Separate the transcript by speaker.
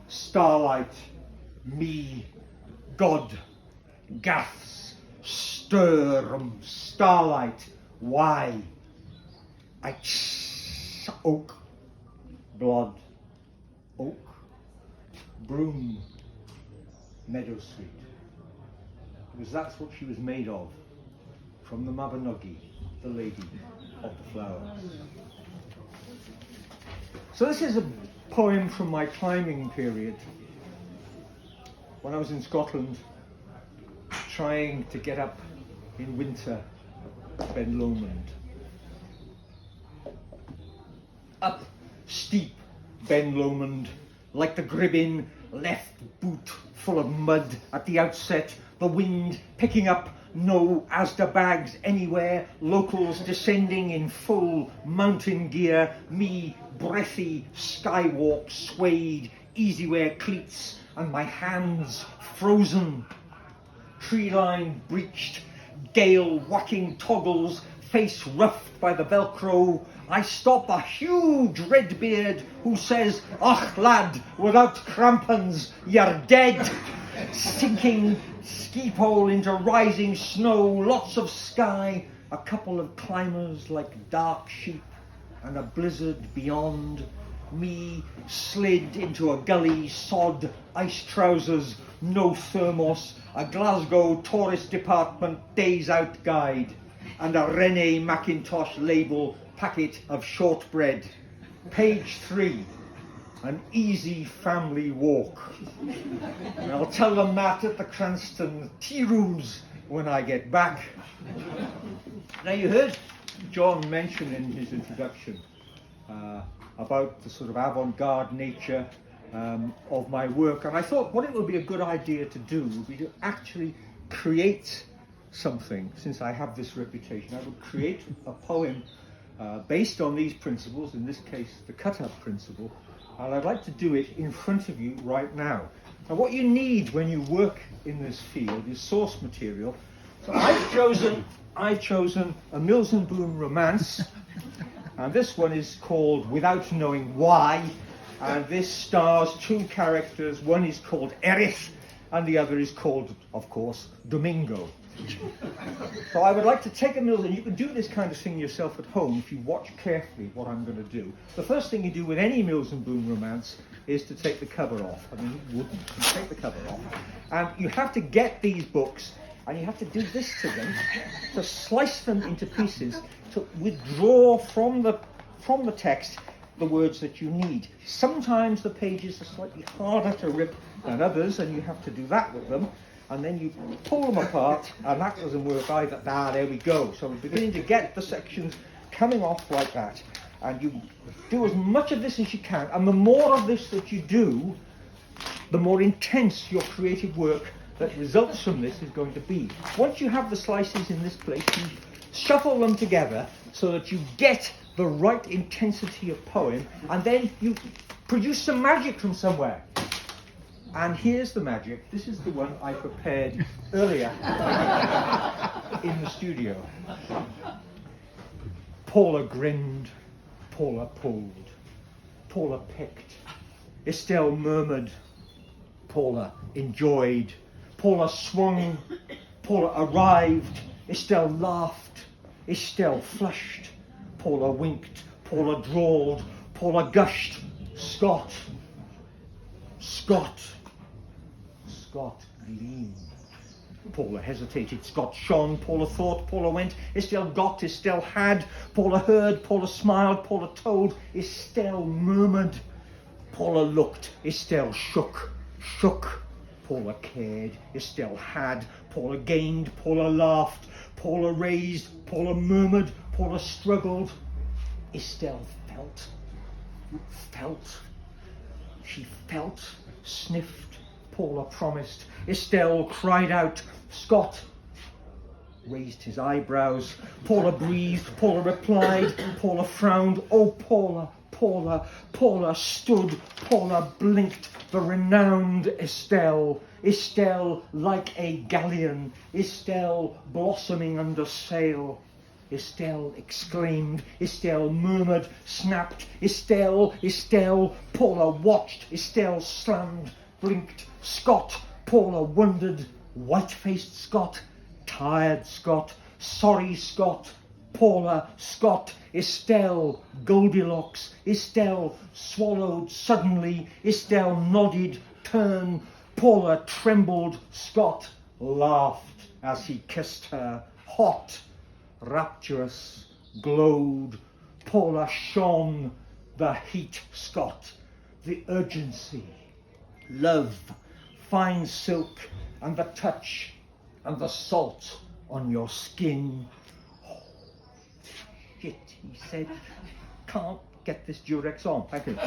Speaker 1: starlight, me, God, gaths, sturm, starlight, why? I oak, blood, oak, broom, meadow sweet. Because that's what she was made of, from the Mabinogi, the lady of the flowers. So this is a poem from my climbing period, when I was in Scotland, trying to get up in winter Ben Lomond. Up steep Ben Lomond, like the Gribbin left boot full of mud at the outset, the wind picking up no Asda bags anywhere, locals descending in full mountain gear, me breathy skywalk swayed, easy-wear cleats, and my hands frozen, tree-line breached, gale-whacking toggles, face roughed by the Velcro. I stop a huge redbeard who says, "Och lad, without crampons, you're dead." Sinking ski pole into rising snow, lots of sky, a couple of climbers like dark sheep, and a blizzard beyond. Me slid into a gully, sod, ice trousers, no thermos, a Glasgow tourist department days out guide, and a Rene Mackintosh label packet of shortbread. Page 3, an easy family walk. And I'll tell them that at the Cranston tea rooms when I get back. Now you heard John mention in his introduction about the sort of avant-garde nature of my work, and I thought what it would be a good idea to do would be to actually create something. Since I have this reputation, I would create a poem based on these principles, in this case the cut-up principle, and I'd like to do it in front of you right now. Now what you need when you work in this field is source material. So I've chosen a Mills and Boon romance, and this one is called Without Knowing Why, and this stars two characters. One is called Erich, and the other is called, of course, Domingo. So I would like to take a Mills, and you can do this kind of thing yourself at home if you watch carefully what I'm going to do. The first thing you do with any Mills and Boon romance is to take the cover off. I mean, you wouldn't. You take the cover off. And you have to get these books, and you have to do this to them, to slice them into pieces, to withdraw from the text the words that you need. Sometimes the pages are slightly harder to rip than others, and you have to do that with them. And then you pull them apart, and that doesn't work either. There we go. So we're beginning to get the sections coming off like that. And you do as much of this as you can, and the more of this that you do, the more intense your creative work that results from this is going to be. Once you have the slices in this place, you shuffle them together so that you get the right intensity of poem, and then you produce some magic from somewhere. And here's the magic. This is the one I prepared earlier in the studio. Paula grinned, Paula pulled, Paula picked, Estelle murmured, Paula enjoyed, Paula swung, Paula arrived, Estelle laughed, Estelle flushed, Paula winked, Paula drawled, Paula gushed, Scott gleamed. Paula hesitated, Scott shone, Paula thought, Paula went, Estelle got, Estelle had, Paula heard, Paula smiled, Paula told, Estelle murmured, Paula looked, Estelle shook, Paula cared, Estelle had, Paula gained, Paula laughed, Paula raised, Paula murmured, Paula struggled, Estelle she felt, sniffed, Paula promised, Estelle cried out, Scott raised his eyebrows, Paula breathed, Paula replied, Paula frowned, oh Paula stood, Paula blinked, the renowned Estelle like a galleon, Estelle blossoming under sail, Estelle exclaimed, Estelle murmured, snapped, Estelle, Estelle. Paula watched, Estelle slammed, blinked, Scott. Paula wondered, white-faced Scott, tired Scott, sorry Scott. Paula, Scott, Estelle, Goldilocks. Estelle swallowed suddenly, Estelle nodded, turned. Paula trembled, Scott laughed as he kissed her, hot, rapturous, glowed. Paula shone, the heat, Scott, the urgency, love, fine silk, and the touch, and the salt on your skin. Oh, shit, he said, can't get this Durex on. Thank you.